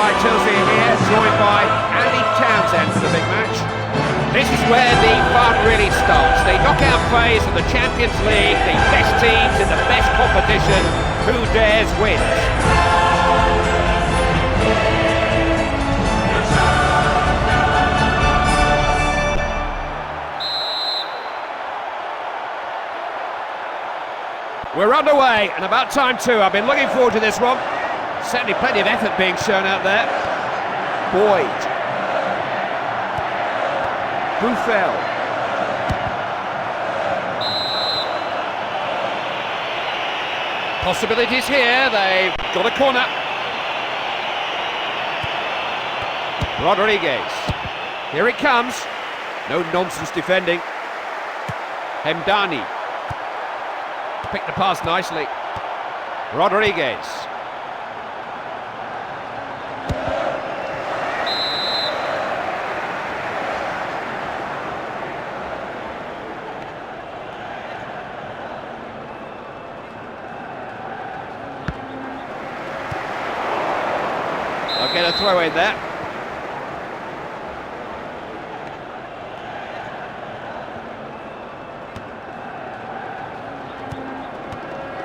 by Chelsea here, joined by Andy Townsend for the big match. This is where the fun really starts. The knockout phase of the Champions League, the best teams in the best competition, who dares wins. We're underway, and about time too. I've been looking forward to this one. Certainly plenty of effort being shown out there. Boyd. Buffel. Possibilities here, they've got a corner. Rodriguez. Here it comes. No nonsense defending. Hemdani. Picked the pass nicely. Rodriguez. They'll get a throw in there.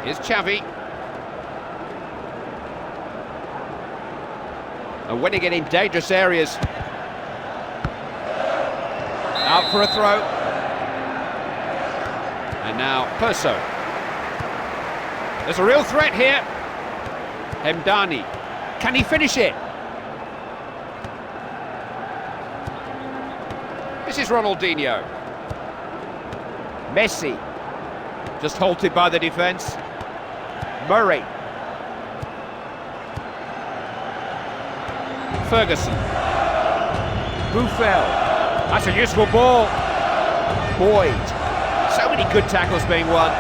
Here's Xavi. And winning it in dangerous areas. Out for a throw. And now Perso. There's a real threat here. Hemdani. Can he finish it? This is Ronaldinho. Messi. Just halted by the defence. Murray. Ferguson. Buffel. That's a useful ball. Boyd. So many good tackles being won.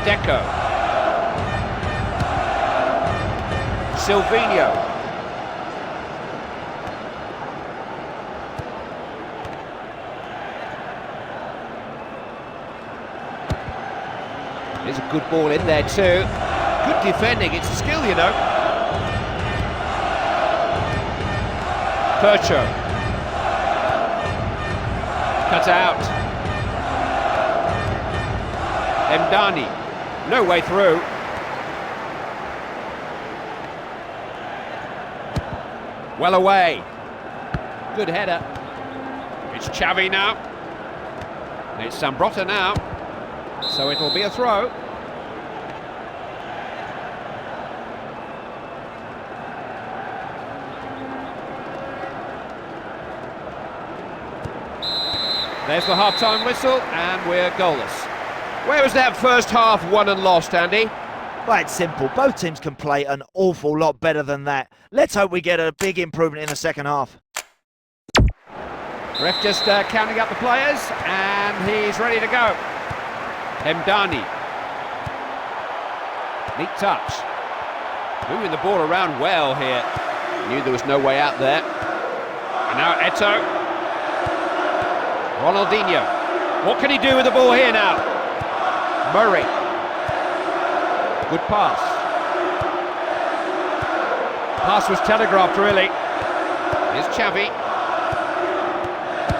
Deco. Silvinho. There's a good ball in there too. Good defending, it's a skill, you know. Percho. Cut out. Hemdani. No way through. Well away. Good header. It's Xavi now. It's Zambrotta now. So it'll be a throw. There's the half-time whistle, and we're goalless. Where was that first half won and lost, Andy? Well, it's simple. Both teams can play an awful lot better than that. Let's hope we get a big improvement in the second half. Ref just counting up the players, and he's ready to go. Hemdani. Neat touch. Moving the ball around well here. Knew there was no way out there. And now Eto'o. Ronaldinho. What can he do with the ball here now? Murray. Good pass. Pass was telegraphed, really. Here's Xavi.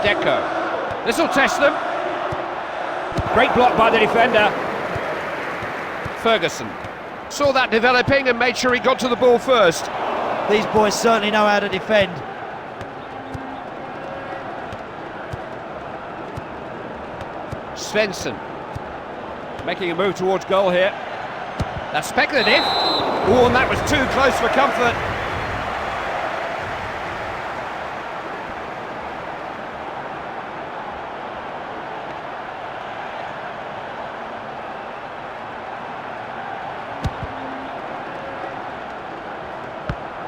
Deco. This will test them. Great block by the defender. Ferguson. Saw that developing and made sure he got to the ball first. These boys certainly know how to defend. Svensson. Making a move towards goal here. That's speculative. Oh, and that was too close for comfort.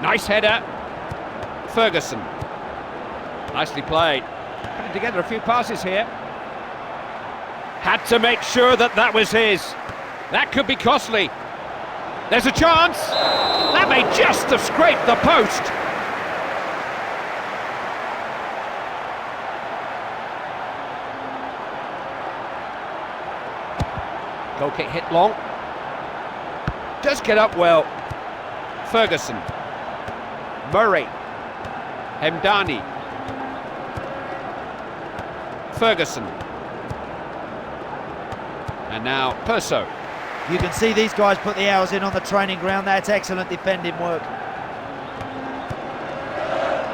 Nice header. Ferguson. Nicely played. Putting together a few passes here. Had to make sure that that was his. That could be costly. There's a chance. That may just have scraped the post. Goal kick hit long. Does get up well. Ferguson. Murray. Hemdani. Ferguson. And now Perso. You can see these guys put the hours in on the training ground. That's excellent defending work.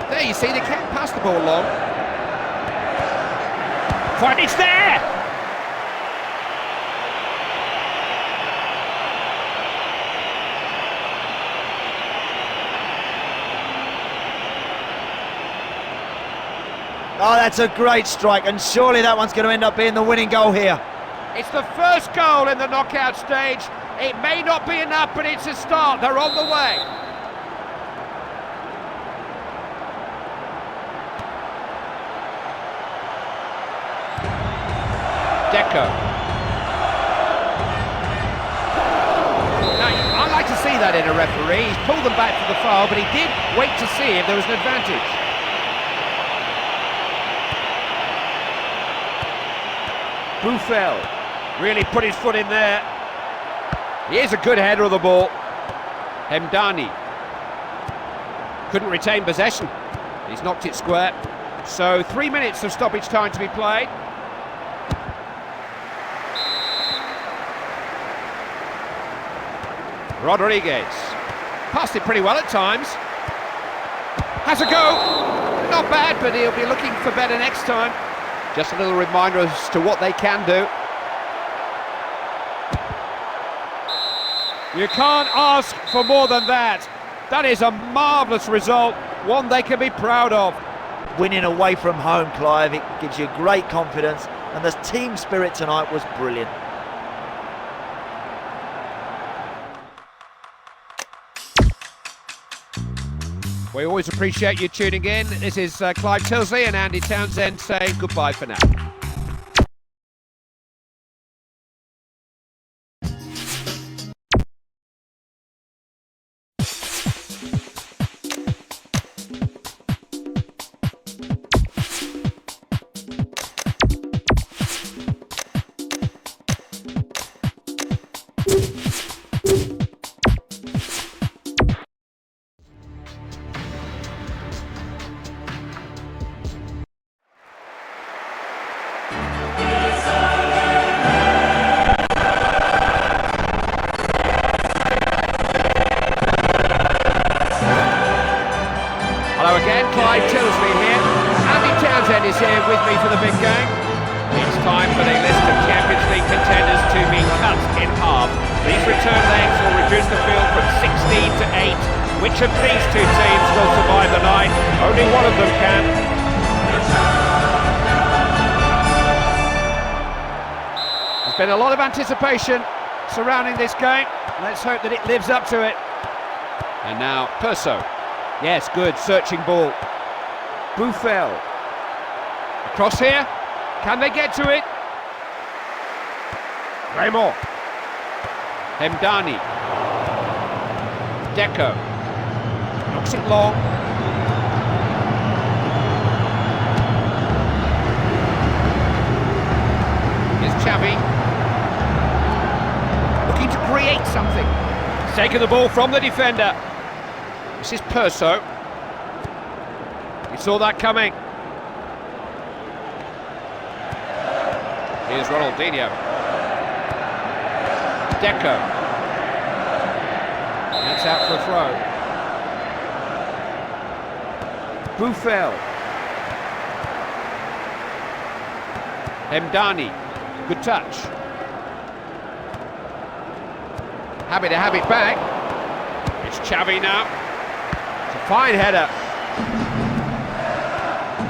There you see, they can't pass the ball long. Fine, it's there! Oh, that's a great strike, and surely that one's going to end up being the winning goal here. It's the first goal in the knockout stage. It may not be enough, but it's a start. They're on the way. Deco. Now, I like to see that in a referee. He's pulled them back for the foul, but he did wait to see if there was an advantage. Buffel really put his foot in there. He is a good header of the ball. Hemdani couldn't retain possession. He's knocked it square. So 3 minutes of stoppage time to be played. Rodriguez passed it pretty well at times. Has a go. Not bad, but he'll be looking for better next time. Just a little reminder as to what they can do. You can't ask for more than that. That is a marvellous result, one they can be proud of. Winning away from home, Clive, it gives you great confidence, and the team spirit tonight was brilliant. We always appreciate you tuning in. This is Clive Tilsley and Andy Townsend saying goodbye for now. Hello again, Clive Tilsley here. Andy Townsend is here with me for the big game. It's time for the list of Champions League contenders to be cut in half. These return legs will reduce the field from 16 to 8. Which of these two teams will survive the night? Only one of them can. There's been a lot of anticipation surrounding this game. Let's hope that it lives up to it. And now Perso. Yes, good, searching ball. Buffel. Across here. Can they get to it? Raymond. Hemdani. Deco. Knocks it long. Here's Xavi. Looking to create something. Taking the ball from the defender. This is Perso. He saw that coming. Here's Ronaldinho. Deco. That's out for a throw. Buffel. Hemdani. Good touch. Happy to have it back. It's Xavi now. Fine header.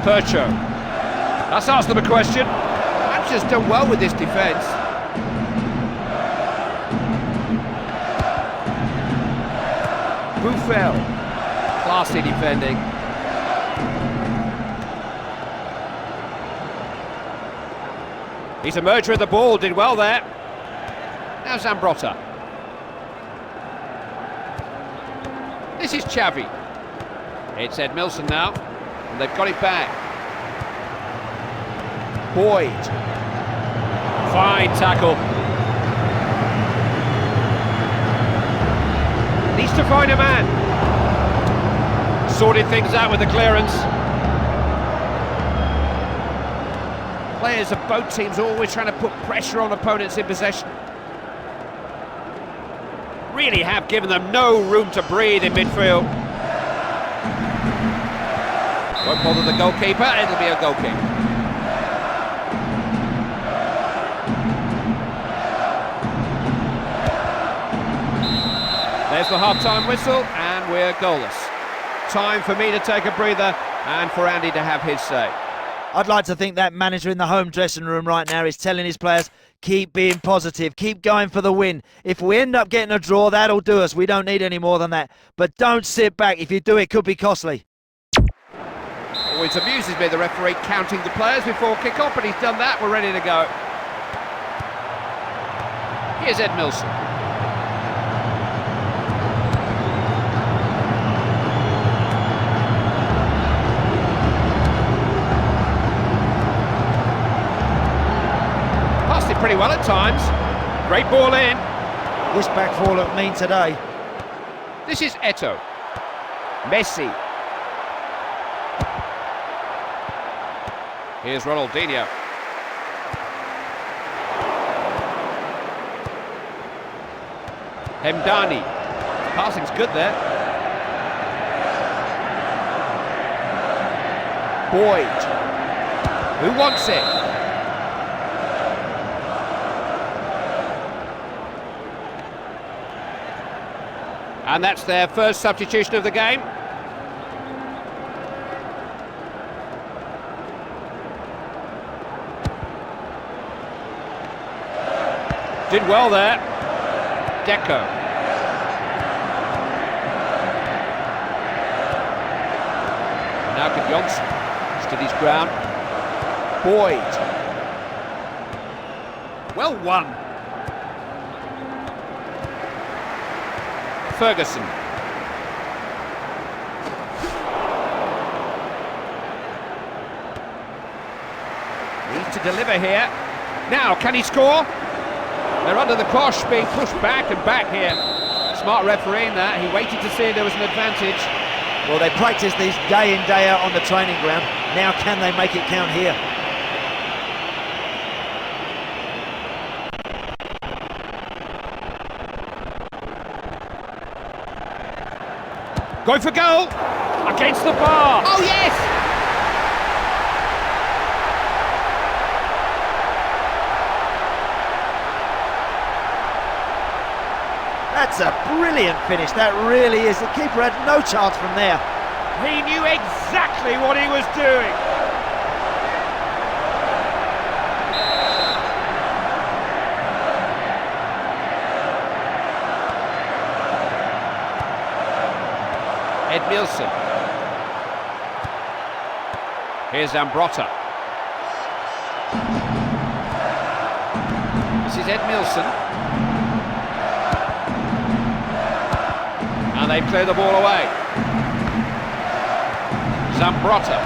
Percho. Let's ask them a question. Manchester's done well with this defence. Buffel. Classy defending. He's a merger of the ball, did well there. Now Zambrotta. This is Xavi. It's Ed Milson now, and they've got it back. Boyd. Fine tackle. Needs to find a man. Sorted things out with the clearance. Players of both teams always trying to put pressure on opponents in possession. Really have given them no room to breathe in midfield. Won't bother the goalkeeper, it'll be a goal kick. There's the half-time whistle, and we're goalless. Time for me to take a breather, and for Andy to have his say. I'd like to think that manager in the home dressing room right now is telling his players, keep being positive, keep going for the win. If we end up getting a draw, that'll do us. We don't need any more than that. But don't sit back. If you do, it could be costly. Always amuses me, the referee counting the players before kick-off, but he's done that. We're ready to go. Here's Ed Milson. Pretty well at times. Great ball in. This back four looked mean today. This is Eto'o. Messi. Here's Ronaldinho. Hemdani. Passing's good there. Boyd. Who wants it? And that's their first substitution of the game. Did well there. Deco. Now could Johnson. Stood his ground. Boyd. Well won. Ferguson. Needs to deliver here. Now, can he score? They're under the cosh, being pushed back and back here. Smart refereeing that. He waited to see if there was an advantage. Well, they practice these day in, day out on the training ground. Now can they make it count here? Going for goal! Against the bar! Oh, yes! That's a brilliant finish, that really is. The keeper had no chance from there. He knew exactly what he was doing. Ed Milson. Here's Zambrotta. This is Ed Milson. And they clear the ball away. Zambrotta.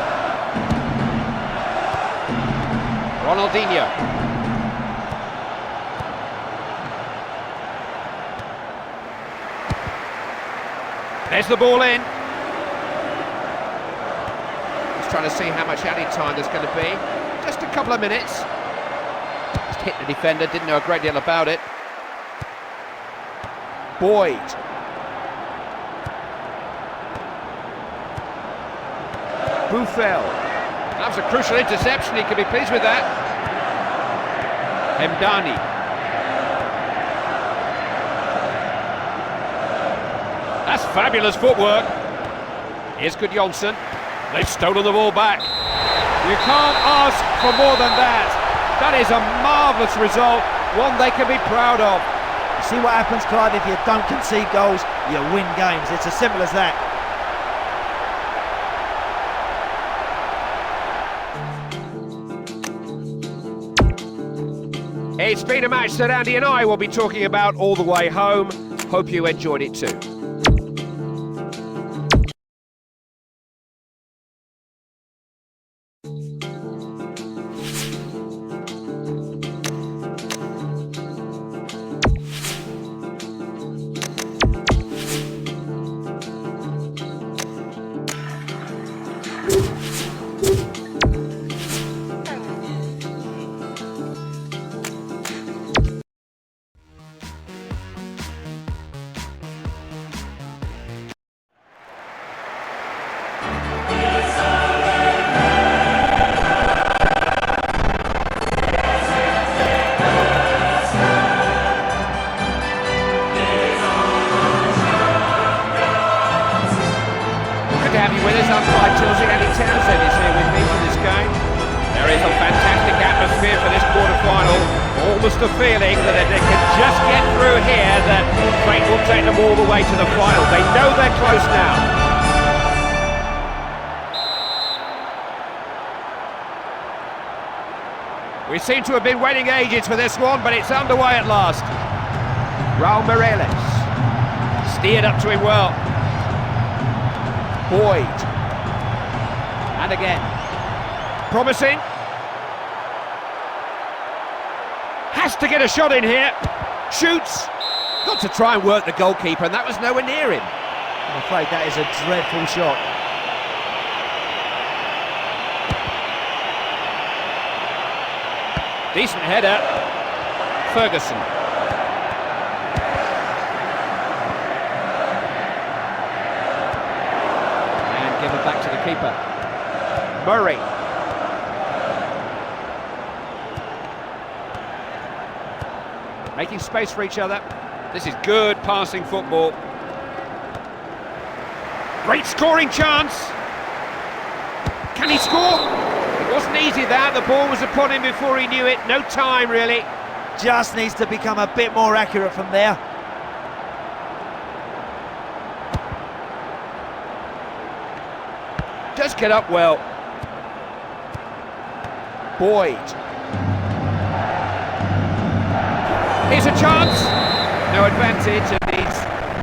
Ronaldinho. There's the ball in. Just trying to see how much added time there's going to be. Just a couple of minutes. Just hit the defender, didn't know a great deal about it. Boyd. Buffel. That was a crucial interception, he could be pleased with that. Hemdani. That's fabulous footwork. Here's Johnson. They've stolen the ball back. You can't ask for more than that. That is a marvellous result, one they can be proud of. You see what happens, Clive, if you don't concede goals, you win games. It's as simple as that. It's been a match that Andy and I will be talking about all the way home. Hope you enjoyed it too. Tilsing Andy Townsend is here with me for this game. There is a fantastic atmosphere for this quarter-final. Almost a feeling that if they can just get through here, that fate will take them all the way to the final. They know they're close now. We seem to have been waiting ages for this one, but it's underway at last. Raul Mireles steered up to him well. Boyd. And again. Promising. Has to get a shot in here. Shoots. Got to try and work the goalkeeper, and that was nowhere near him. I'm afraid that is a dreadful shot. Decent header. Ferguson. And give it back to the keeper. Murray. Making space for each other. This is good passing football. Great scoring chance. Can he score? It wasn't easy that, the ball was upon him before he knew it, no time really. Just needs to become a bit more accurate from there. Does get up well. Boyd. Here's a chance. No advantage, and he's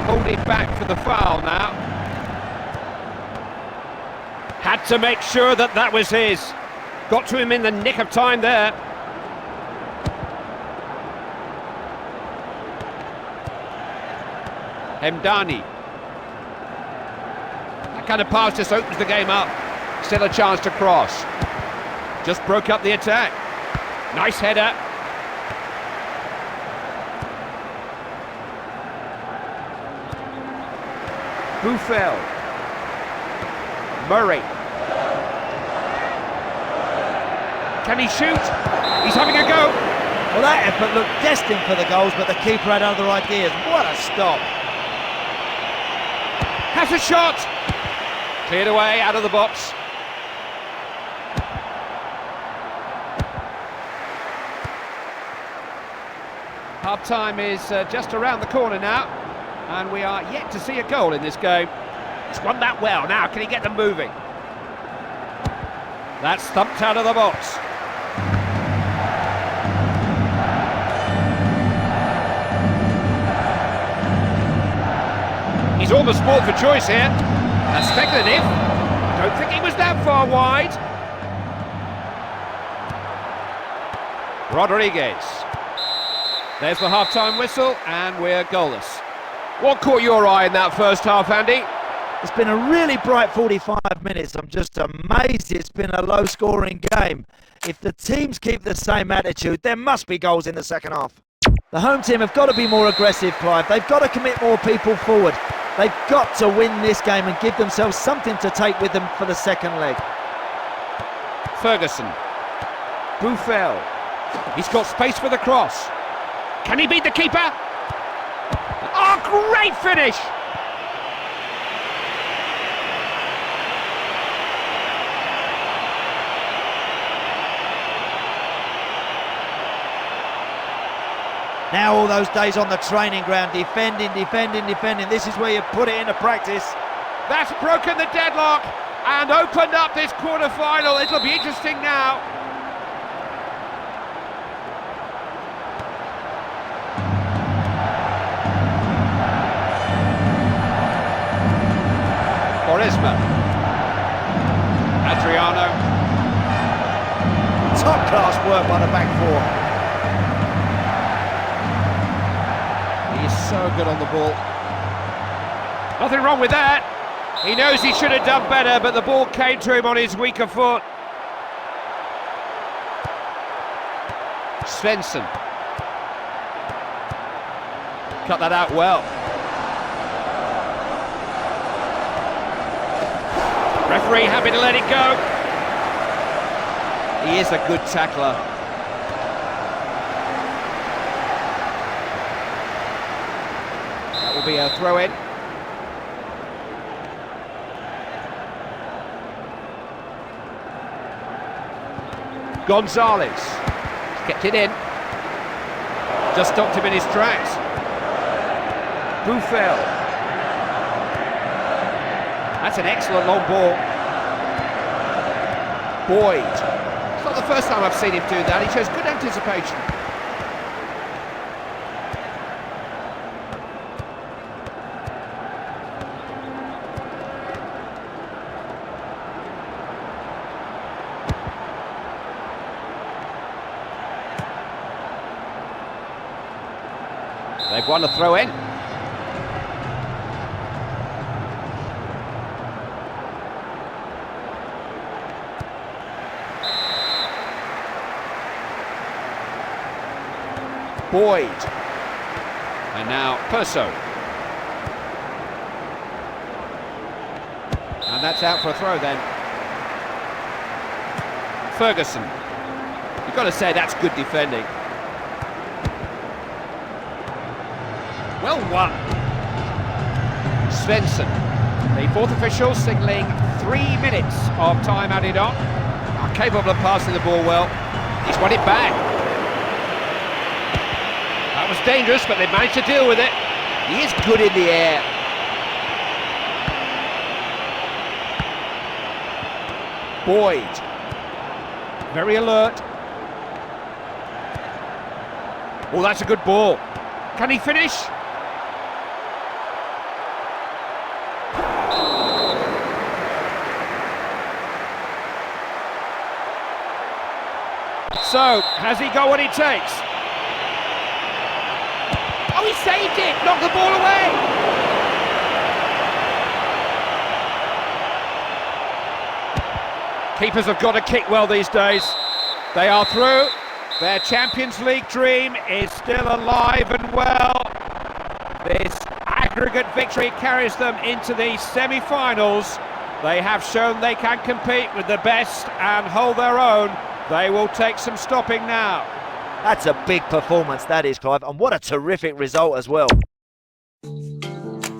holding back for the foul now. Had to make sure that that was his. Got to him in the nick of time there. Hemdani. That kind of pass just opens the game up. Still a chance to cross. Just broke up the attack. Nice header. Buffel. Murray. Can he shoot? He's having a go. Well, that effort looked destined for the goals, but the keeper had other ideas. What a stop. Has a shot. Cleared away, out of the box. Half-time is just around the corner now, and we are yet to see a goal in this game. He's won that well. Now, can he get them moving? That's thumped out of the box. He's almost fought for choice here. That's speculative. I don't think he was that far wide. Rodriguez. There's the half-time whistle, and we're goalless. What caught your eye in that first half, Andy? It's been a really bright 45 minutes. I'm just amazed it's been a low-scoring game. If the teams keep the same attitude, there must be goals in the second half. The home team have got to be more aggressive, Clive. They've got to commit more people forward. They've got to win this game and give themselves something to take with them for the second leg. Ferguson. Buffel. He's got space for the cross. Can he beat the keeper? Oh, great finish! Now all those days on the training ground, defending. This is where you put it into practice. That's broken the deadlock and opened up this quarter-final. It'll be interesting now. Quaresma. Adriano. Top-class work by the back four. He's so good on the ball. Nothing wrong with that. He knows he should have done better, but the ball came to him on his weaker foot. Svensson. Cut that out well. Referee happy to let it go. He is a good tackler. That will be a throw-in. Gonzalez. He's kept it in. Just stopped him in his tracks. Buffel. That's an excellent long ball. Boyd. It's not the first time I've seen him do that. He shows good anticipation. They've won a throw in. Boyd. And now Perso. And that's out for a throw then. Ferguson. You've got to say that's good defending. Well won. Svensson. The fourth official signalling 3 minutes of time added on. Are capable of passing the ball well. He's won it back. That was dangerous, but they managed to deal with it. He is good in the air. Boyd. Very alert. Oh, that's a good ball. Can he finish? So, has he got what it takes? Oh, he saved it! Knocked the ball away! Keepers have got to kick well these days. They are through. Their Champions League dream is still alive and well. This aggregate victory carries them into the semi-finals. They have shown they can compete with the best and hold their own. They will take some stopping now. That's a big performance, that is, Clive, and what a terrific result as well.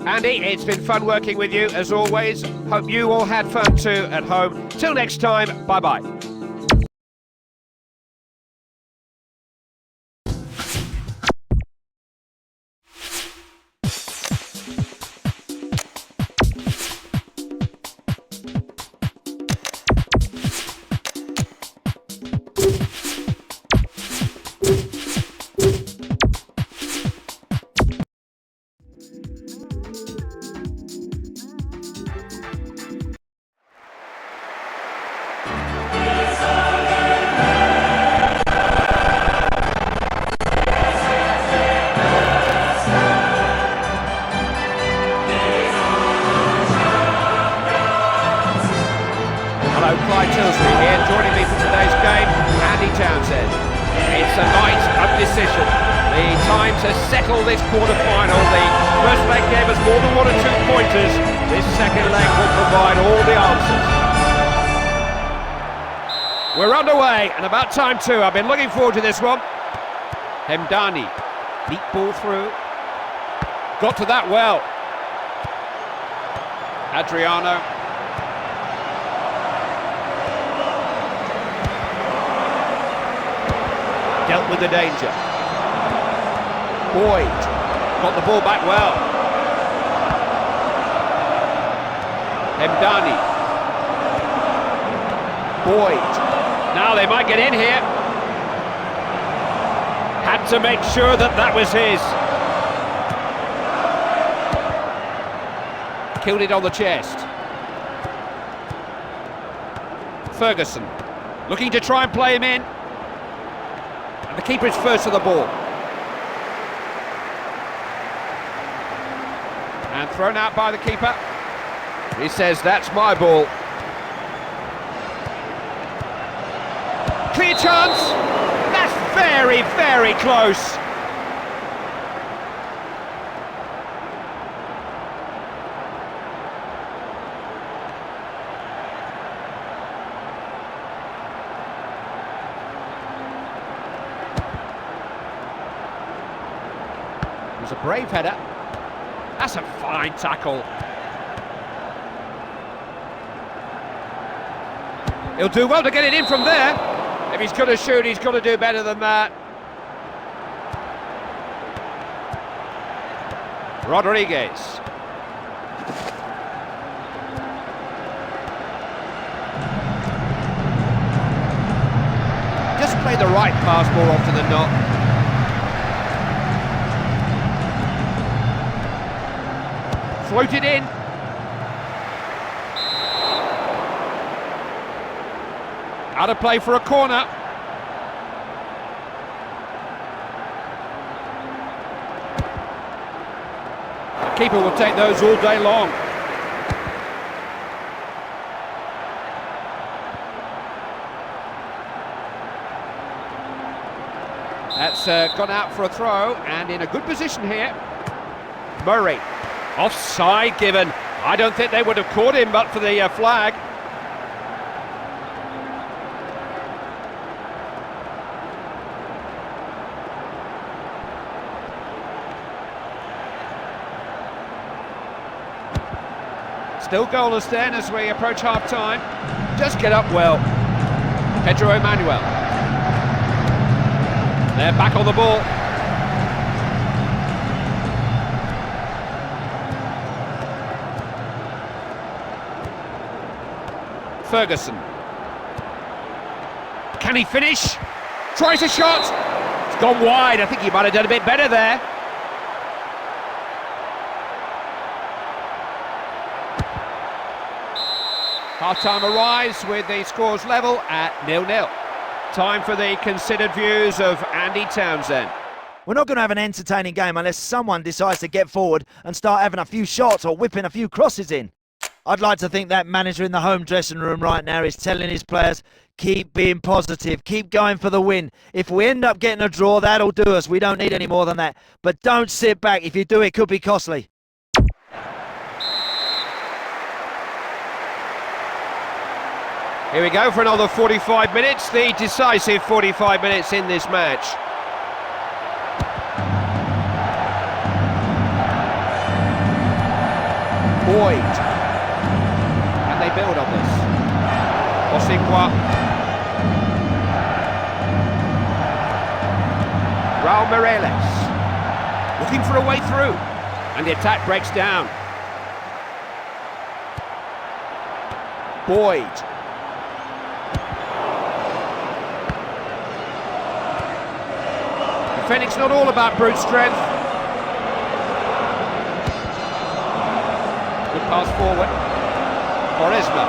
Andy, it's been fun working with you as always. Hope you all had fun too at home. Till next time, bye-bye. Here, joining me for today's game, Andy Townsend. It's a night of decision. The Times has settled this quarter-final. The first leg gave us more than 1 or 2 pointers. This second leg will provide all the answers. We're underway, and about time too. I've been looking forward to this one. Hemdani, neat ball through. Got to that well. Adriano. Dealt with the danger. Boyd got the ball back well. Hemdani. Boyd. Now they might get in here. Had to make sure that that was his. Killed it on the chest. Ferguson looking to try and play him in. The keeper is first to the ball. And thrown out by the keeper. He says, that's my ball. Clear chance. That's very, very close. It was a brave header. That's a fine tackle. He'll do well to get it in from there. If he's going to shoot, he's got to do better than that. Rodriguez. Just play the right pass more often than not. Floated in. Out of play for a corner. The keeper will take those all day long. That's gone out for a throw, and in a good position here. Murray. Offside given. I don't think they would have caught him but for the flag. Still goalless then as we approach half-time. Just get up well. Pedro Emmanuel. They're back on the ball. Ferguson. Can he finish? Tries a shot. It's gone wide. I think he might have done a bit better there. Half-time arrives with the scores level at 0-0. Time for the considered views of Andy Townsend. We're not going to have an entertaining game unless someone decides to get forward and start having a few shots or whipping a few crosses in. I'd like to think that manager in the home dressing room right now is telling his players, keep being positive, keep going for the win. If we end up getting a draw, that'll do us. We don't need any more than that. But don't sit back. If you do, it could be costly. Here we go for another 45 minutes, the decisive 45 minutes in this match. Boyd. And they build on this. Osingwa. Raul Mireles. Looking for a way through. And the attack breaks down. Boyd. Defending's not all about brute strength. Good pass forward. Quaresma.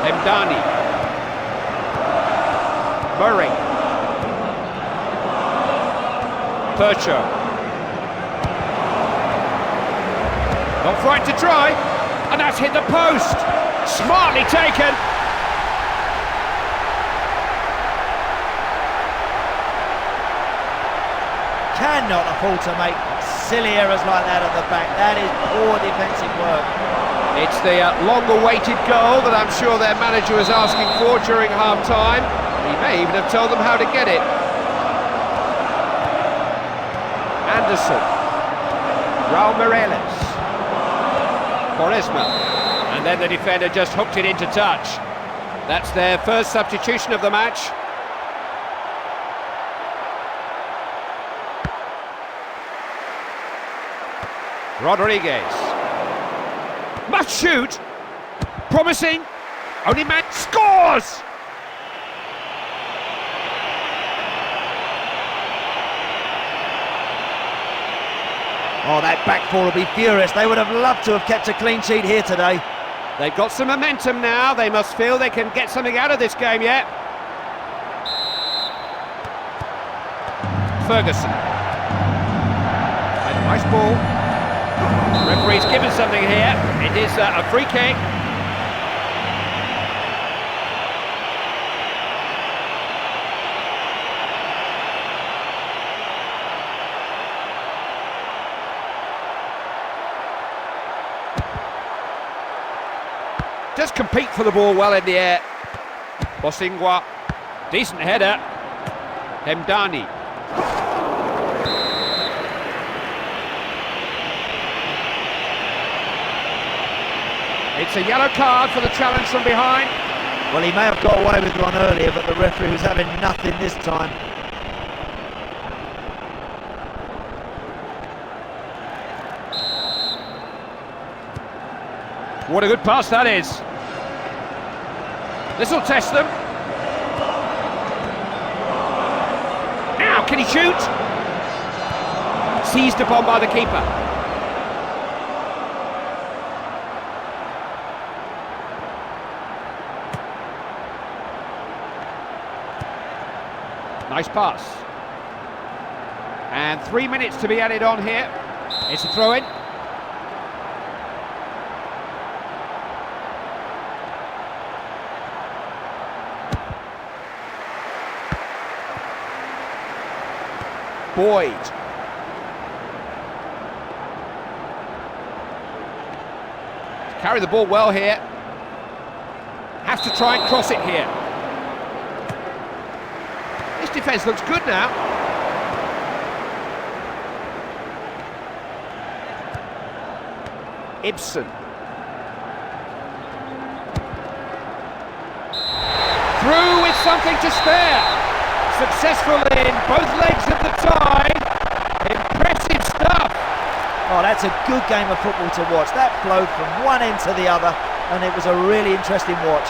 Mdani. Murray. Percho. Not right to try, and that's hit the post. Smartly taken. Cannot afford to make silly errors like that at the back. That is poor defensive work. It's the long-awaited goal that I'm sure their manager was asking for during half-time. He may even have told them how to get it. Anderson. Raul Mireles. Quaresma. And then the defender just hooked it into touch. That's their first substitution of the match. Rodriguez. Must shoot. Promising. Only man scores! Oh, that back four will be furious. They would have loved to have kept a clean sheet here today. They've got some momentum now. They must feel they can get something out of this game yet. Ferguson. And a nice ball. Referee's given something here. It is a free kick. Just compete for the ball well in the air. Osingwa. Decent header. Mdani. It's a yellow card for the challenge from behind. Well, he may have got away with one earlier, but the referee was having nothing this time. What a good pass that is. This will test them. Now, can he shoot? Seized upon by the keeper. Nice pass. And 3 minutes to be added on here. It's a throw-in. Boyd. Carry the ball well here. Has to try and cross it here. This defence looks good now. Ibsen. Through with something to spare. Successful in both legs of the tie. Impressive stuff. Oh, that's a good game of football to watch. That flowed from one end to the other, and it was a really interesting watch.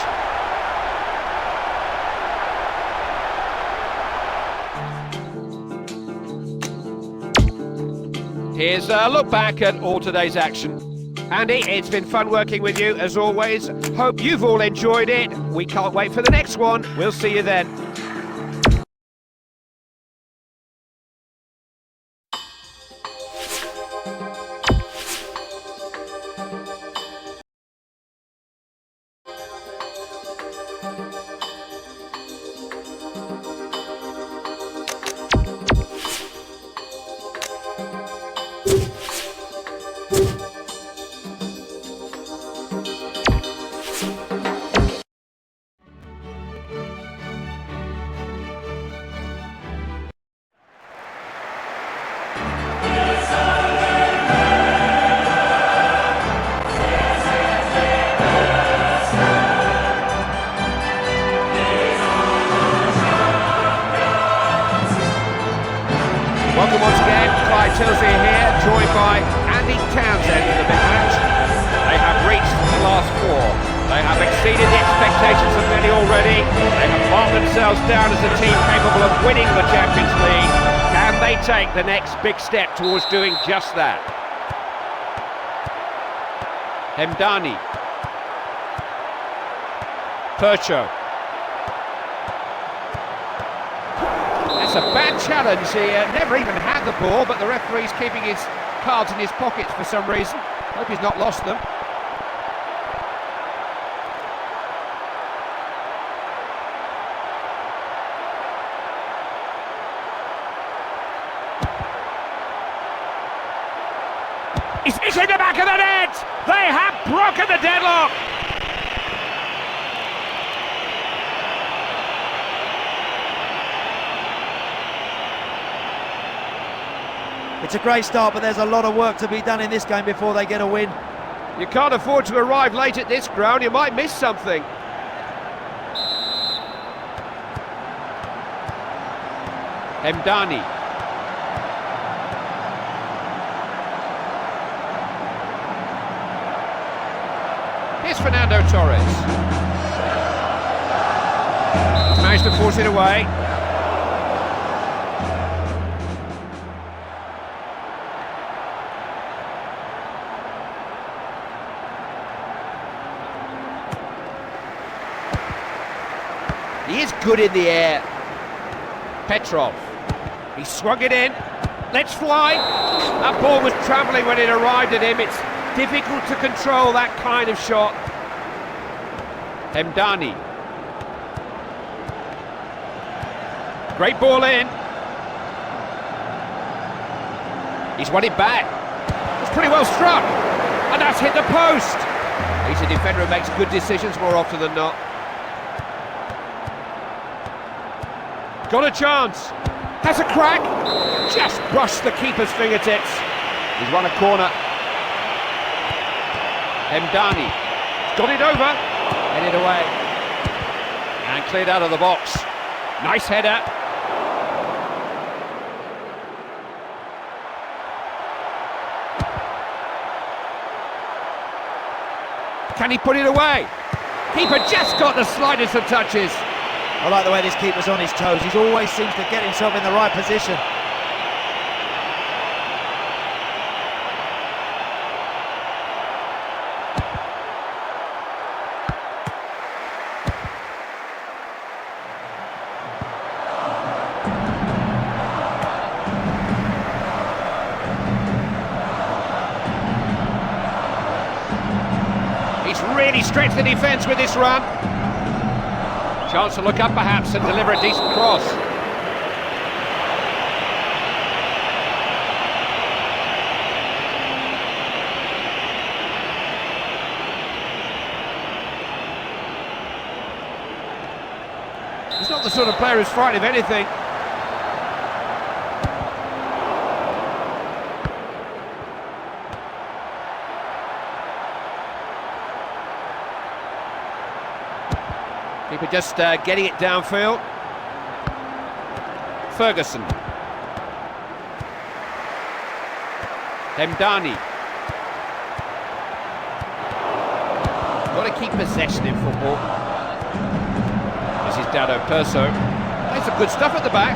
Here's a look back at all today's action. Andy, it's been fun working with you as always. Hope you've all enjoyed it. We can't wait for the next one. We'll see you then. Welcome once again, Clyde Tilsley here, joined by Andy Townsend for the big match. They have reached the last four. They have exceeded the expectations of many already. They have marked themselves down as a team capable of winning the Champions League. Can they take the next big step towards doing just that? Hemdani. Percho. That's a bad challenge. He never even had the ball, but the referee's keeping his cards in his pockets for some reason. Hope he's not lost them. It's in the back of the net! They have broken the deadlock! It's a great start, but there's a lot of work to be done in this game before they get a win. You can't afford to arrive late at this ground, you might miss something. Hemdani. Here's Fernando Torres. He's managed to force it away. He is good in the air. Petrov. He swung it in. Let's fly. That ball was travelling when it arrived at him. It's difficult to control that kind of shot. Hemdani. Great ball in. He's won it back. It's pretty well struck. And that's hit the post. He's a defender who makes good decisions more often than not. Got a chance. Has a crack. Just brushed the keeper's fingertips. He's won a corner. Hemdani. Got it over. Headed away. And cleared out of the box. Nice header. Can he put it away? Keeper just got the slightest of touches. I like the way this keeper's on his toes. He always seems to get himself in the right position. He's really stretched the defence with this run. Chance to look up perhaps and deliver a decent cross. He's not the sort of player who's frightened of anything. Keeper just getting it downfield. Ferguson. Hemdani. Got to keep possession in football. This is Dado Perso. Plays some good stuff at the back.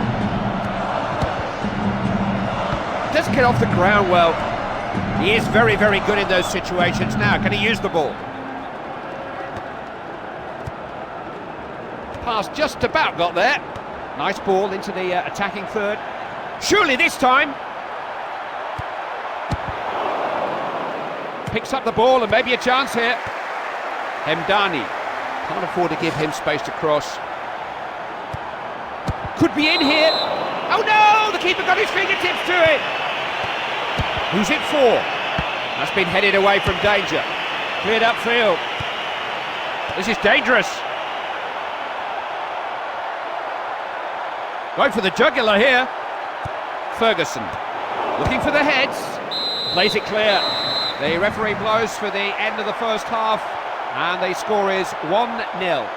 Doesn't get off the ground well. He is very, very good in those situations. Now, can he use the ball? Pass just about got there. Nice ball into the attacking third. Surely this time. Picks up the ball and maybe a chance here. Hemdani. Can't afford to give him space to cross. Could be in here. Oh no! The keeper got his fingertips to it. Who's it for? That's been headed away from danger. Cleared upfield. This is dangerous. Going for the jugular here. Ferguson looking for the heads. Plays it clear. The referee blows for the end of the first half and the score is 1-0.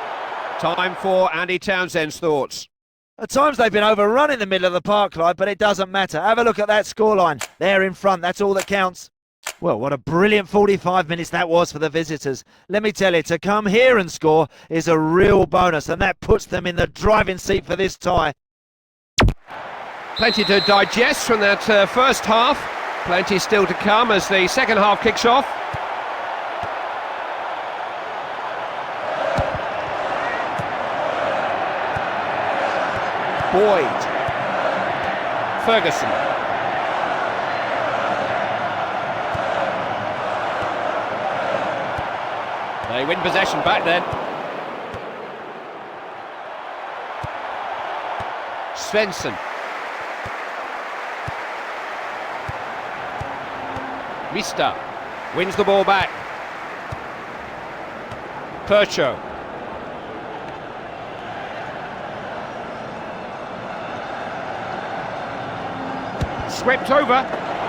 Time for Andy Townsend's thoughts. At times they've been overrun in the middle of the park, Clyde, but it doesn't matter. Have a look at that scoreline. They're in front, that's all that counts. Well, what a brilliant 45 minutes that was for the visitors. Let me tell you, to come here and score is a real bonus, and that puts them in the driving seat for this tie. Plenty to digest from that first half. Plenty still to come as the second half kicks off. Boyd. Ferguson. They win possession back then. Svensson. Mista wins the ball back. Percho. Swept over,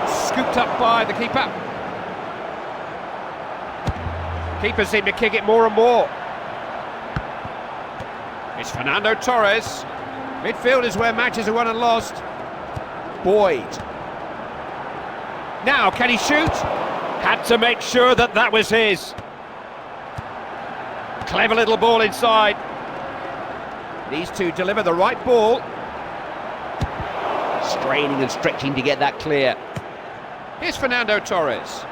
scooped up by the keeper. Keepers seem to kick it more and more. It's Fernando Torres. Midfield is where matches are won and lost. Boyd. Now, can he shoot? Had to make sure that that was his. Clever little ball inside. These two deliver the right ball. Straining and stretching to get that clear. Here's Fernando Torres.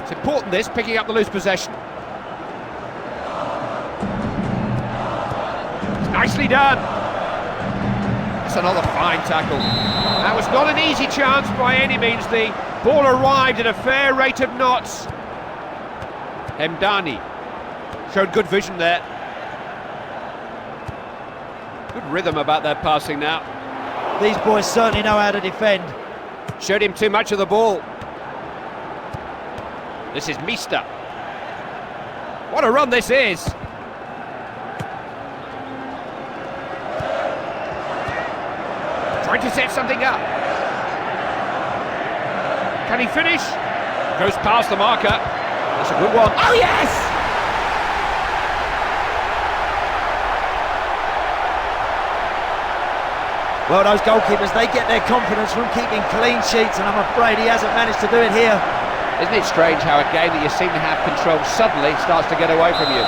It's important this, picking up the loose possession. Nicely done. That's another fine tackle. That was not an easy chance by any means. The ball arrived at a fair rate of knots. Hemdani showed good vision there. Good rhythm about their passing now. These boys certainly know how to defend. Showed him too much of the ball. This is Mista. What a run this is. Trying to set something up. Can he finish? Goes past the marker. That's a good one. Oh yes! Well, those goalkeepers, they get their confidence from keeping clean sheets, and I'm afraid he hasn't managed to do it here. Isn't it strange how a game that you seem to have control suddenly starts to get away from you?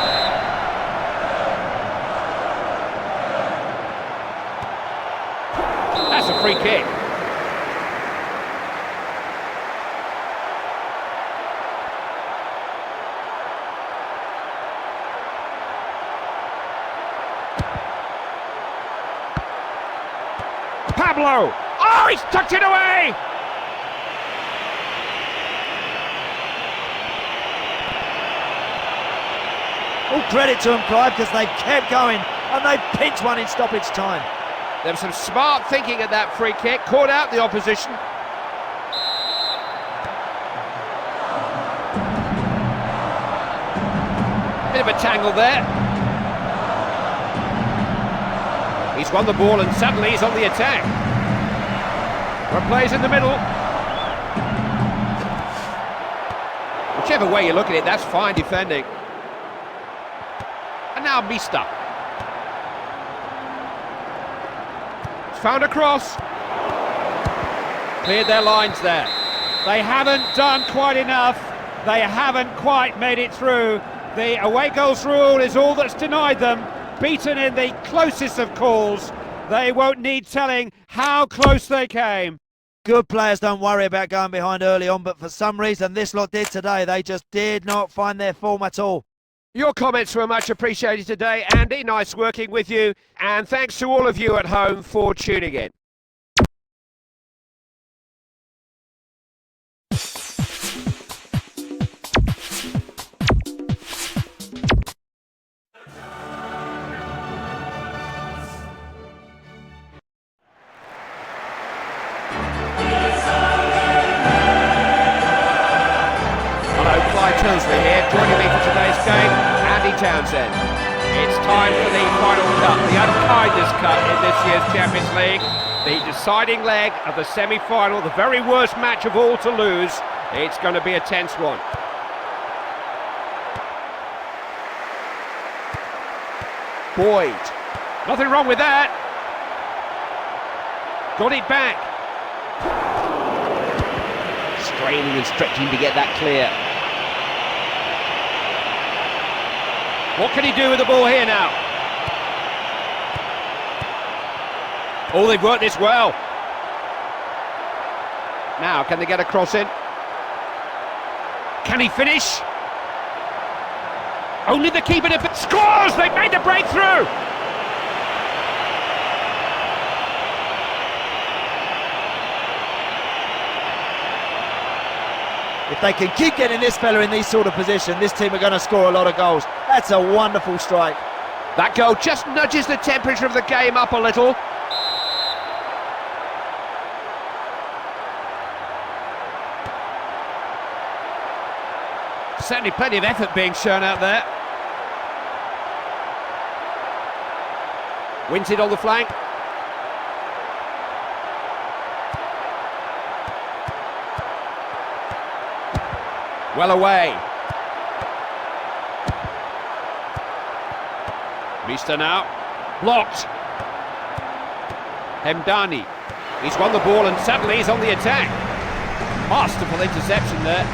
That's a free kick. Pablo! Oh, he's tucked it away! All credit to them, Clive, because they've kept going and they've pinched one in stoppage time. There was some smart thinking at that free kick, caught out the opposition. Bit of a tangle there. He's won the ball and suddenly he's on the attack. Plays in the middle. Whichever way you look at it, that's fine defending. And now Mista. Found a cross. Cleared their lines there. They haven't done quite enough. They haven't quite made it through. The away goals rule is all that's denied them. Beaten in the closest of calls. They won't need telling how close they came. Good players don't worry about going behind early on, but for some reason this lot did today. They just did not find their form at all. Your comments were much appreciated today, Andy. Nice working with you. And thanks to all of you at home for tuning in. Here, joining me for today's game, Andy Townsend. It's time for the final cut, the unkindest cut in this year's Champions League. The deciding leg of the semi-final, the very worst match of all to lose. It's going to be a tense one. Boyd. Nothing wrong with that. Got it back. Straining and stretching to get that clear. What can he do with the ball here now? Oh, they've worked this well. Now, can they get a cross in? Can he finish? Only the keeper to scores! They've made the breakthrough! If they can keep getting this fella in these sort of position, this team are going to score a lot of goals. That's a wonderful strike. That goal just nudges the temperature of the game up a little. Certainly plenty of effort being shown out there. Wins it on the flank. Well away. Mista now. Blocked. Hemdani. He's won the ball and suddenly he's on the attack. Masterful interception there.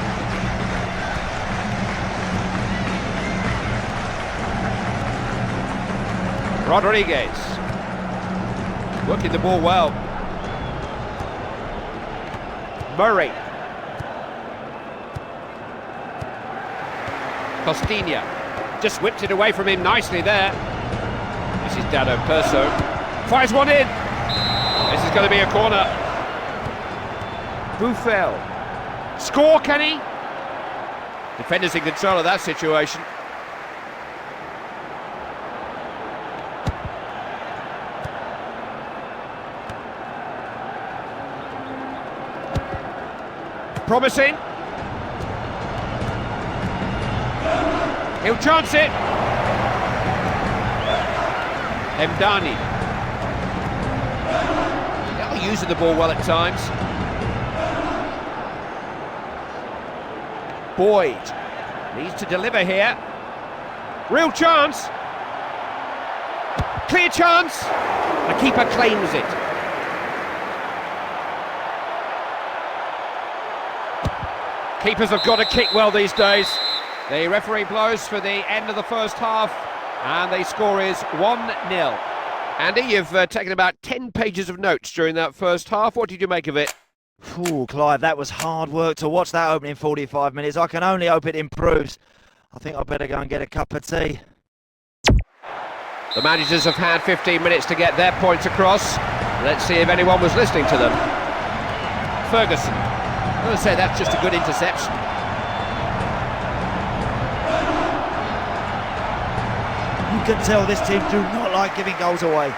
Rodriguez. Working the ball well. Murray. Costinha just whipped it away from him nicely there. This is Dado Perso. Fires one in. This is going to be a corner. Buffel. Score, can he? Defenders in control of that situation. Promising. He'll chance it. Hemdani. They're using the ball well at times. Boyd needs to deliver here. Real chance. Clear chance. The keeper claims it. Keepers have got to kick well these days. The referee blows for the end of the first half, and the score is 1-0. Andy, you've taken about 10 pages of notes during that first half. What did you make of it? Ooh, Clive, that was hard work to watch that opening 45 minutes. I can only hope it improves. I think I better go and get a cup of tea. The managers have had 15 minutes to get their points across. Let's see if anyone was listening to them. Ferguson. I'm going to say that's just a good interception. You can tell this team do not like giving goals away.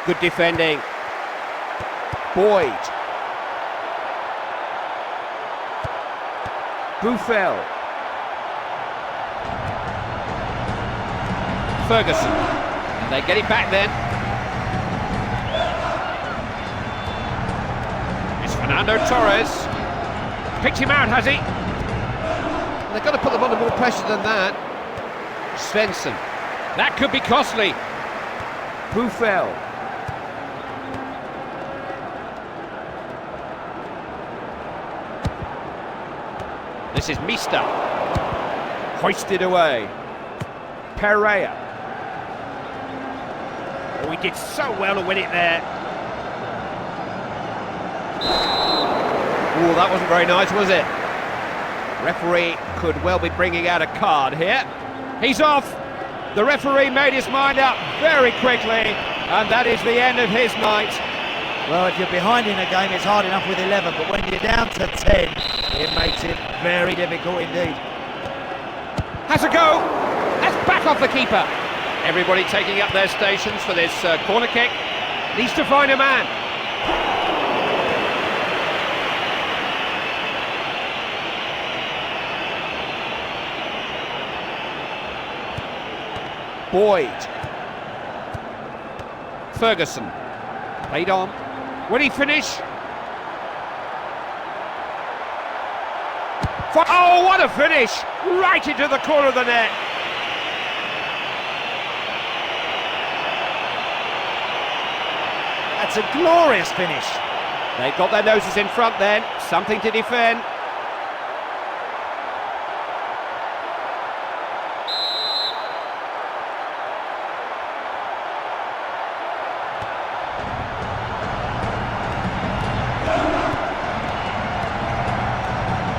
Good defending. Boyd. Buffel. Ferguson. And they get it back then. It's Fernando Torres. Picked him out, has he? They've got to put them under more pressure than that. Svensson. That could be costly. Buffel. This is Mista. Hoisted away. Pereira. Oh, he did so well to win it there. Oh, that wasn't very nice, was it? Referee could well be bringing out a card here. He's off. The referee made his mind up very quickly, and that is the end of his night. Well, if you're behind in a game, it's hard enough with 11, but when you're down to 10, it makes it very difficult indeed. Has a go. That's back off the keeper. Everybody taking up their stations for this corner kick. Needs to find a man. Boyd. Ferguson. Played on. Will he finish? Oh, what a finish! Right into the corner of the net. That's a glorious finish. They've got their noses in front then. Something to defend.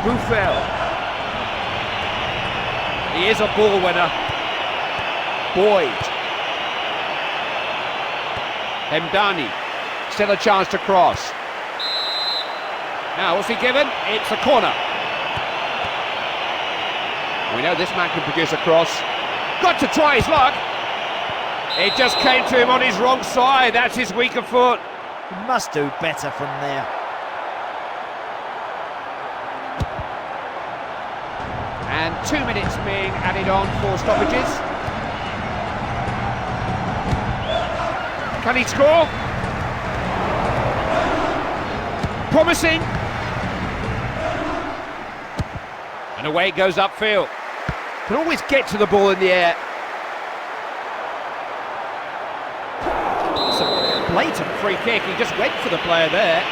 Buffel. He is a ball winner. Boyd. Hemdani. Still a chance to cross. Now, what's he given? It's a corner. We know this man can produce a cross. Got to try his luck. It just came to him on his wrong side. That's his weaker foot. He must do better from there. And 2 minutes being added on for stoppages. Can he score? Promising. And away it goes upfield. Can always get to the ball in the air. It's a blatant free kick. He just went for the player there.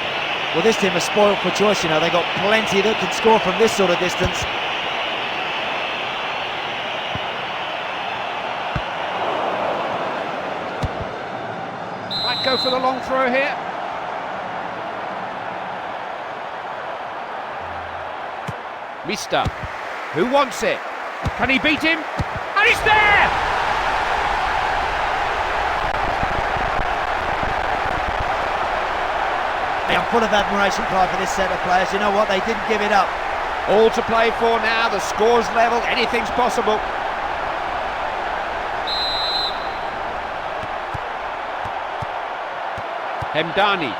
Well, this team is spoiled for choice, you know. They've got plenty that can score from this sort of distance. Might go for the long throw here. Mista, who wants it? Can he beat him? And he's there! I'm full of admiration, Clive, for this set of players. You know what? They didn't give it up. All to play for now. The score's level. Anything's possible. Hemdani.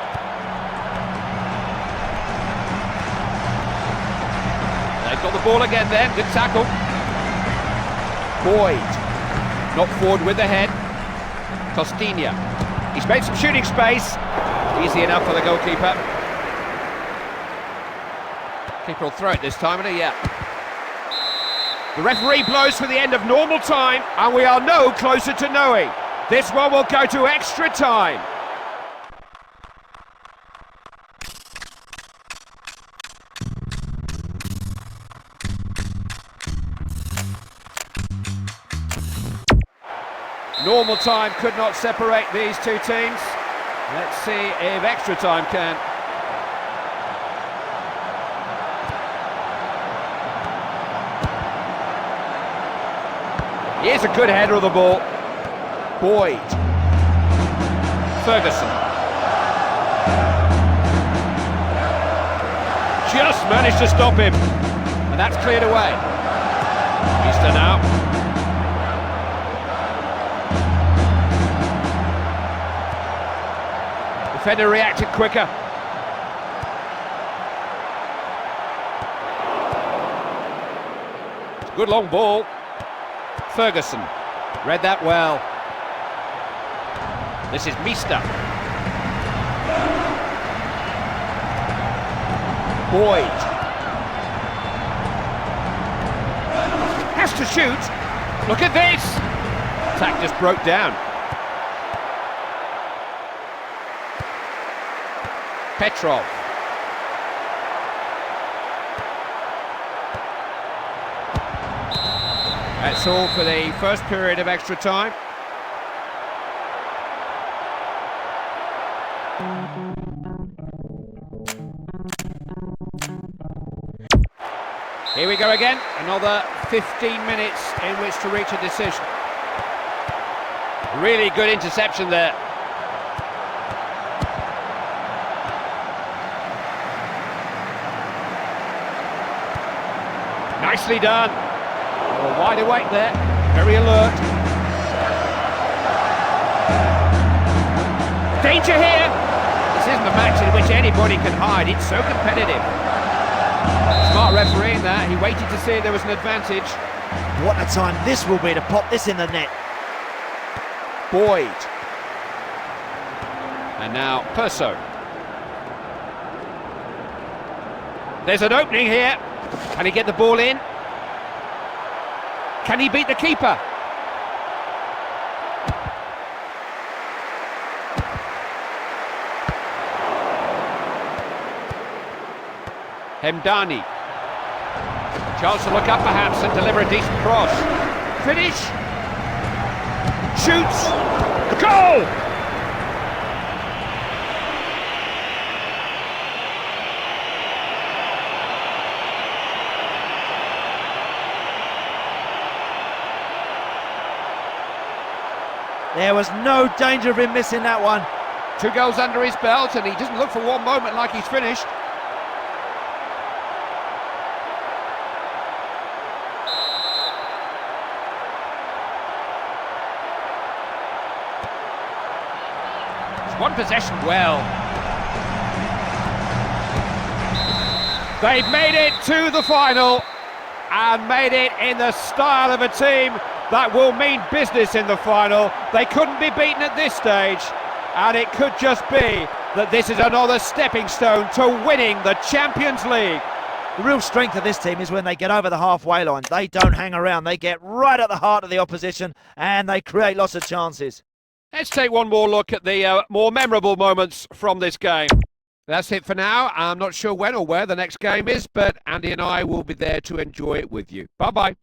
They've got the ball again then. Good tackle. Boyd. Not forward with the head. Costinha. He's made some shooting space. Easy enough for the goalkeeper. Keeper will throw it this time, and yeah. The referee blows for the end of normal time, and we are no closer to knowing. This one will go to extra time. Normal time could not separate these two teams. Let's see if extra time can. Here's a good header of the ball. Boyd. Ferguson. Just managed to stop him. And that's cleared away. Easter now. Defender reacted quicker. Good long ball. Ferguson read that well. This is Meester. Boyd has to shoot. Look at this. Attack just broke down. Petrov. That's all for the first period of extra time. Here we go again, another 15 minutes in which to reach a decision. Really good interception there. Nicely done. Oh, wide awake there, very alert. Danger here. This isn't a match in which anybody can hide, it's so competitive. Smart refereeing that, he waited to see if there was an advantage. What a time this will be to pop this in the net. Boyd. And now Perso. There's an opening here. Can he get the ball in? Can he beat the keeper? Hemdani. Chance to look up perhaps and deliver a decent cross. Finish. Shoots. Goal! There was no danger of him missing that one. 2 goals under his belt and he doesn't look for one moment like he's finished. One possession well. They've made it to the final and made it in the style of a team that will mean business in the final. They couldn't be beaten at this stage, and it could just be that this is another stepping stone to winning the Champions League. The real strength of this team is when they get over the halfway line. They don't hang around, they get right at the heart of the opposition and they create lots of chances. Let's take one more look at the more memorable moments from this game. That's it for now. I'm not sure when or where the next game is, but Andy and I will be there to enjoy it with you. Bye-bye.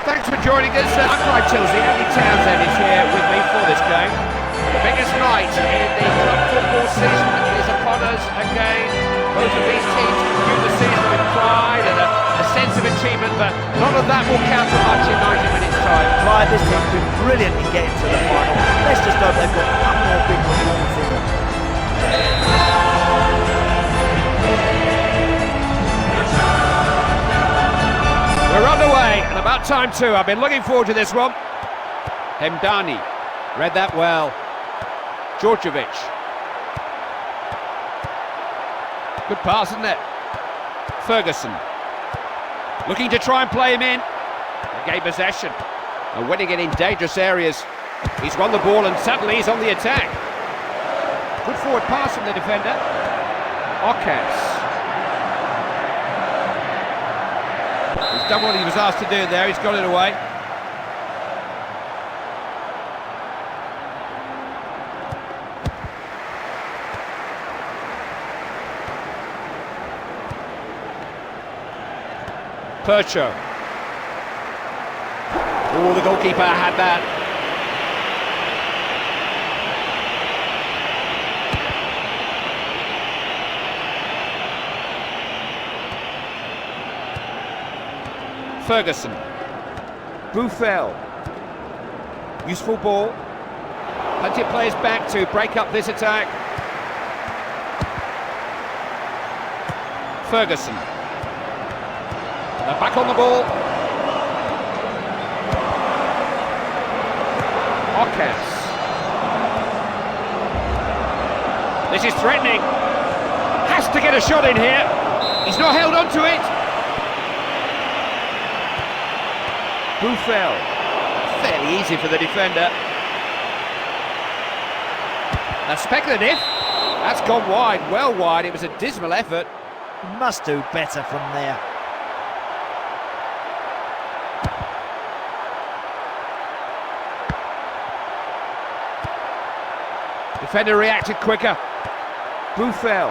Thanks for joining us. I'm Clive Tilsey. Andy Townsend is here with me for this game. The biggest night in the club football season is upon us again. Both of these teams conclude the season with pride and a sense of achievement, but none of that will count for much in 90 minutes' time. Clive, this team's been brilliant in getting to the final. Let's just hope they've got one more big performance in them. We're underway, and about time too. I've been looking forward to this one. Hemdani, read that well. Djordjevic. Good pass, isn't it? Ferguson. Looking to try and play him in. Gain possession. And winning it in dangerous areas. He's won the ball and suddenly he's on the attack. Good forward pass from the defender. Okas. He's done what he was asked to do there, he's got it away. Percho. Oh, the goalkeeper had that. Ferguson. Buffel. Useful ball. Plenty of players back to break up this attack. Ferguson. They're back on the ball. Ocas. This is threatening. Has to get a shot in here. He's not held on to it. Buffel. Fairly easy for the defender. That's speculative. That's gone wide, well wide. It was a dismal effort. Must do better from there. Defender reacted quicker. Buffel.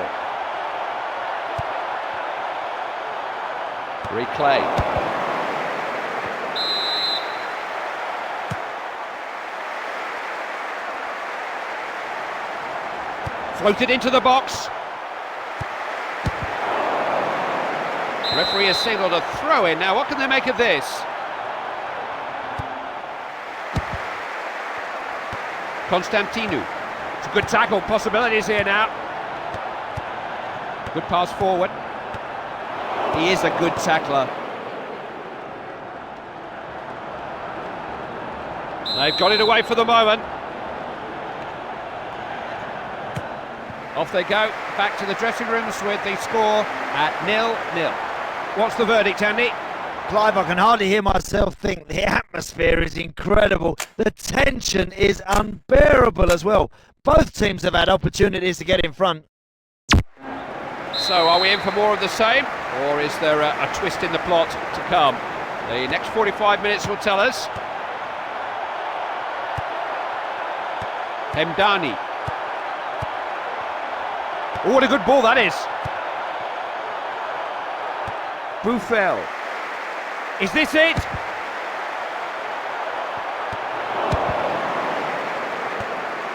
Replay. Floated into the box. Referee has signalled a throw-in. Now, what can they make of this? Constantinu. It's a good tackle. Possibilities here now. Good pass forward. He is a good tackler. They've got it away for the moment. Off they go, back to the dressing rooms with the score at 0-0. What's the verdict, Andy? Clive, I can hardly hear myself think. The atmosphere is incredible. The tension is unbearable as well. Both teams have had opportunities to get in front. So are we in for more of the same, or is there a twist in the plot to come? The next 45 minutes will tell us. Hemdani. Oh, what a good ball that is. Buffel. Is this it?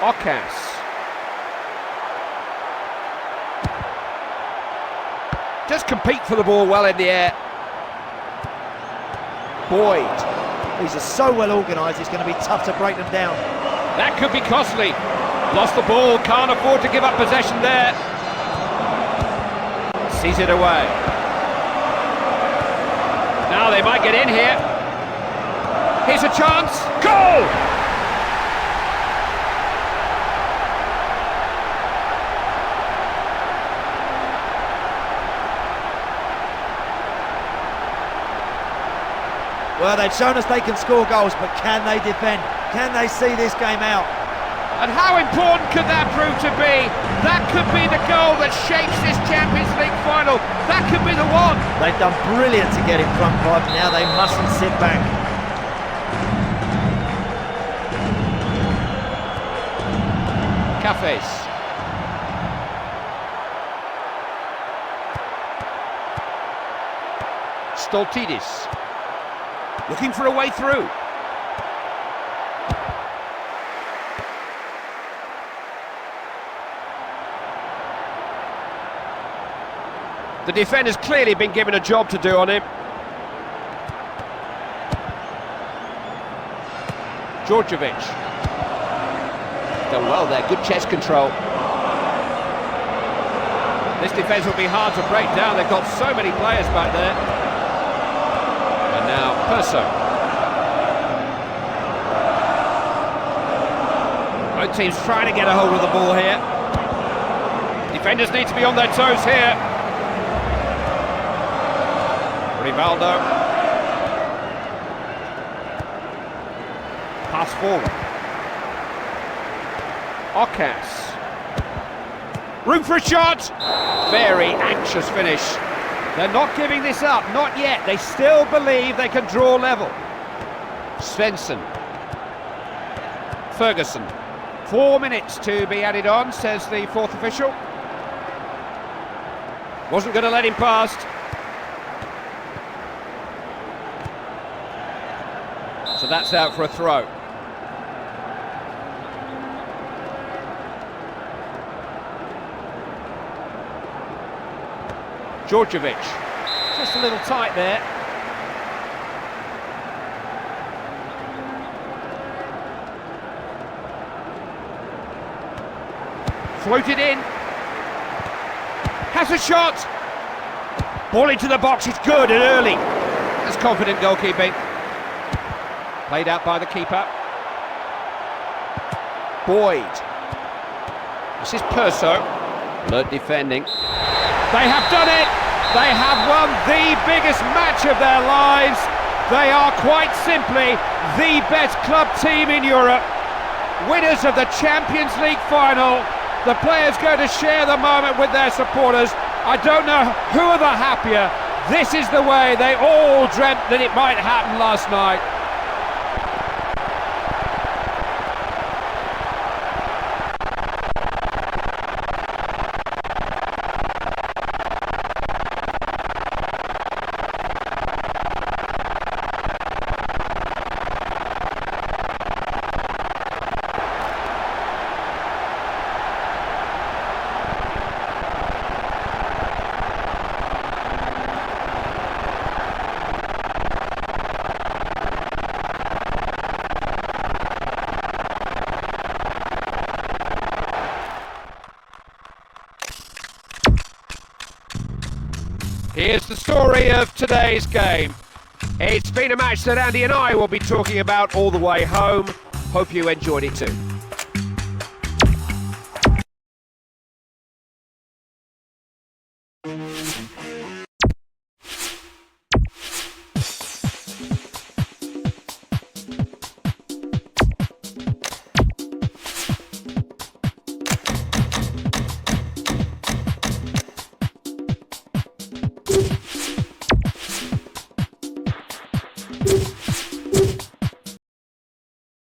Ocas. Just compete for the ball well in the air. Boyd. These are so well organised, it's going to be tough to break them down. That could be costly. Lost the ball, can't afford to give up possession there. Sees it away. Now they might get in here. Here's a chance. Goal! Well, they've shown us they can score goals, but can they defend? Can they see this game out? And how important could that prove to be? That could be the goal that shapes this Champions League final. That could be the one. They've done brilliant to get in front, Clive. Now they mustn't sit back. Cafes. Stoltidis. Looking for a way through. The defender's clearly been given a job to do on him. Djordjevic. Done well there, good chest control. This defence will be hard to break down, they've got so many players back there. And now, Perso. Both teams trying to get a hold of the ball here. Defenders need to be on their toes here. Rivaldo. Pass forward. Ocas. Room for a shot. Very anxious finish. They're not giving this up, not yet. They still believe they can draw level. Svensson. Ferguson. 4 minutes to be added on, says the fourth official. Wasn't going to let him past. So that's out for a throw. Djordjevic, just a little tight there. Floated in. Has a shot. Ball into the box, it's good and early. That's confident goalkeeping. Played out by the keeper. Boyd. This is Perso. Alert defending. They have done it! They have won the biggest match of their lives. They are quite simply the best club team in Europe. Winners of the Champions League final. The players go to share the moment with their supporters. I don't know who are the happier. This is the way they all dreamt that it might happen last night. Here's the story of today's game. It's been a match that Andy and I will be talking about all the way home. Hope you enjoyed it too.